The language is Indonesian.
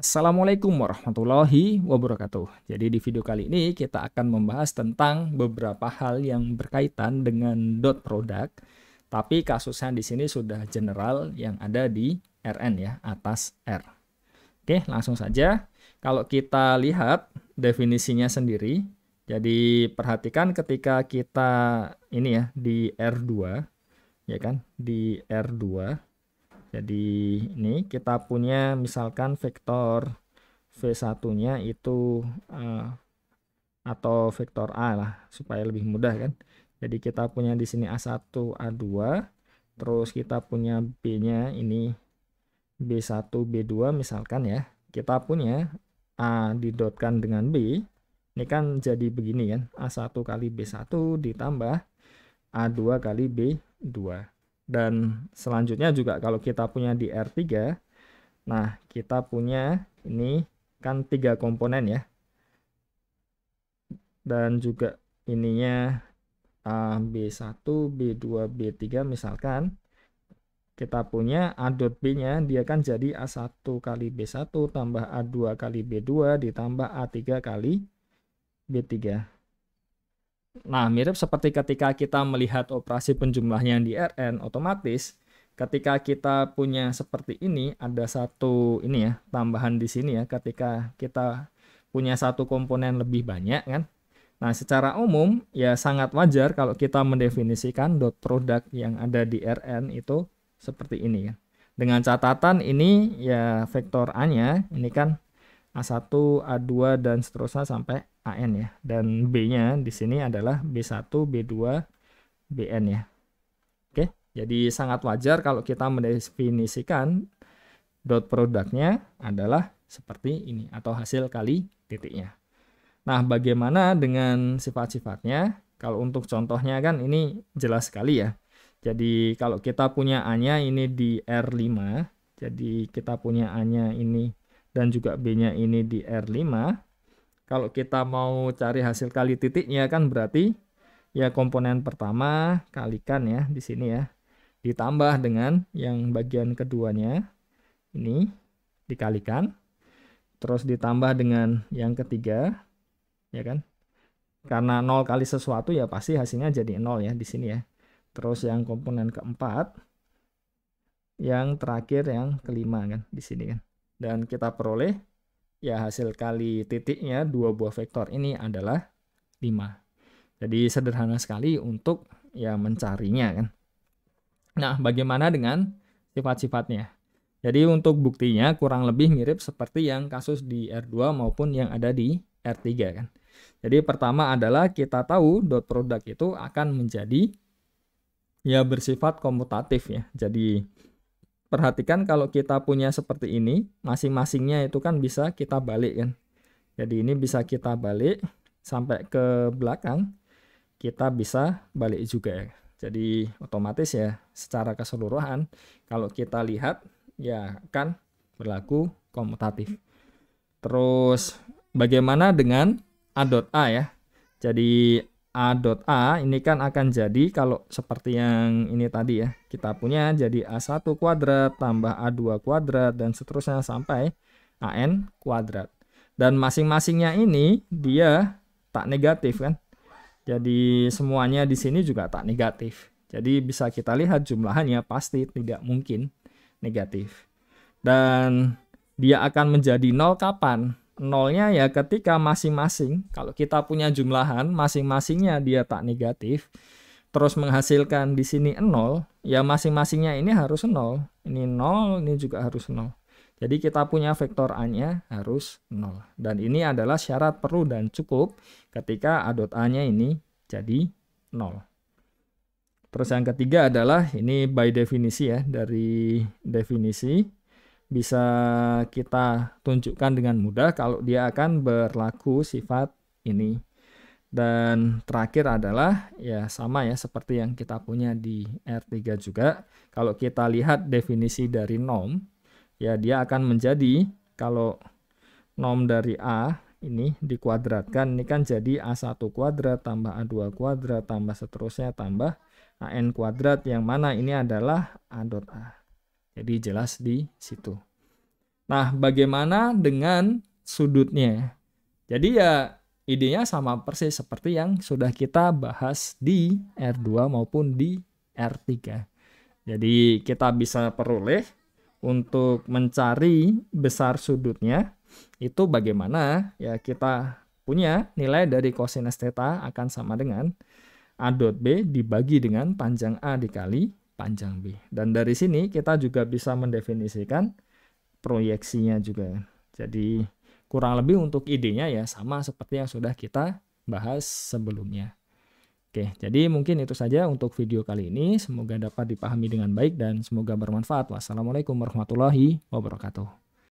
Assalamualaikum warahmatullahi wabarakatuh. Jadi di video kali ini kita akan membahas tentang beberapa hal yang berkaitan dengan dot product, tapi kasusnya di sini sudah general yang ada di Rn ya, atas R. Oke, langsung saja. Kalau kita lihat definisinya sendiri, jadi perhatikan ketika kita ini ya di R2, ya kan, di R2. Jadi ini kita punya misalkan vektor V1-nya itu atau vektor A lah supaya lebih mudah kan. Jadi kita punya di sini A1, A2, terus kita punya B-nya ini B1, B2 misalkan ya. Kita punya A didotkan dengan B. Ini kan jadi begini kan. A1 kali B1 ditambah A2 kali B2. Dan selanjutnya juga kalau kita punya di R3, nah kita punya ini kan 3 komponen ya. Dan juga ininya B1, B2, B3 misalkan. Kita punya A dot B-nya dia kan jadi A1 kali B1 tambah A2 kali B2 ditambah A3 kali B3. Nah, mirip seperti ketika kita melihat operasi penjumlahan di Rn, otomatis ketika kita punya seperti ini, ada satu ini ya, tambahan di sini ya, ketika kita punya satu komponen lebih banyak kan. Nah, secara umum ya sangat wajar kalau kita mendefinisikan dot product yang ada di Rn itu seperti ini ya. Dengan catatan ini ya vektor A-nya ini kan A1, A2 dan seterusnya sampai AN ya. Dan B-nya di sini adalah B1, B2, BN ya. Oke, jadi sangat wajar kalau kita mendefinisikan dot produknya adalah seperti ini atau hasil kali titiknya. Nah, bagaimana dengan sifat-sifatnya? Kalau untuk contohnya kan ini jelas sekali ya. Jadi kalau kita punya A-nya ini di R5, jadi kita punya A-nya ini dan juga B-nya ini di R5. Kalau kita mau cari hasil kali titiknya kan berarti ya komponen pertama kalikan ya di sini ya. Ditambah dengan yang bagian keduanya ini dikalikan. Terus ditambah dengan yang ketiga ya kan. Karena 0 kali sesuatu ya pasti hasilnya jadi 0 ya di sini ya. Terus yang komponen keempat, yang terakhir yang kelima kan di sini kan. Dan kita peroleh ya hasil kali titiknya dua buah vektor ini adalah 5. Jadi sederhana sekali untuk ya mencarinya kan. Nah, bagaimana dengan sifat-sifatnya? Jadi untuk buktinya kurang lebih mirip seperti yang kasus di R2 maupun yang ada di R3 kan. Jadi pertama adalah kita tahu dot product itu akan menjadi ya bersifat komutatif ya. Jadi perhatikan kalau kita punya seperti ini, masing-masingnya itu kan bisa kita balik kan. Jadi ini bisa kita balik sampai ke belakang, kita bisa balik juga ya. Jadi otomatis ya secara keseluruhan kalau kita lihat ya kan berlaku komutatif. Terus bagaimana dengan A dot A ya? Jadi A dot A ini kan akan jadi kalau seperti yang ini tadi ya. Kita punya jadi A1 kuadrat tambah A2 kuadrat dan seterusnya sampai AN kuadrat. Dan masing-masingnya ini dia tak negatif kan. Jadi semuanya di sini juga tak negatif. Jadi bisa kita lihat jumlahannya pasti tidak mungkin negatif. Dan dia akan menjadi 0 kapan? Nolnya ya ketika masing-masing, kalau kita punya jumlahan, masing-masingnya dia tak negatif, terus menghasilkan di sini 0, ya masing-masingnya ini harus 0. Ini 0, ini juga harus 0. Jadi kita punya vektor A-nya harus 0. Dan ini adalah syarat perlu dan cukup ketika A dot A-nya ini jadi 0. Terus yang ketiga adalah ini by definisi ya, dari definisi bisa kita tunjukkan dengan mudah kalau dia akan berlaku sifat ini. Dan terakhir adalah ya sama ya seperti yang kita punya di R3 juga. Kalau kita lihat definisi dari norm, ya dia akan menjadi kalau norm dari A ini dikuadratkan, ini kan jadi A1 kuadrat tambah A2 kuadrat tambah seterusnya tambah AN kuadrat yang mana ini adalah A dot A. Jadi jelas di situ. Nah, bagaimana dengan sudutnya? Jadi ya idenya sama persis seperti yang sudah kita bahas di R2 maupun di R3. Jadi kita bisa peroleh untuk mencari besar sudutnya itu bagaimana ya kita punya nilai dari kosinus theta akan sama dengan A dot B dibagi dengan panjang A dikali panjang B. Dan dari sini kita juga bisa mendefinisikan proyeksinya juga. Jadi kurang lebih untuk idenya ya sama seperti yang sudah kita bahas sebelumnya. Oke, jadi mungkin itu saja untuk video kali ini. Semoga dapat dipahami dengan baik dan semoga bermanfaat. Wassalamualaikum warahmatullahi wabarakatuh.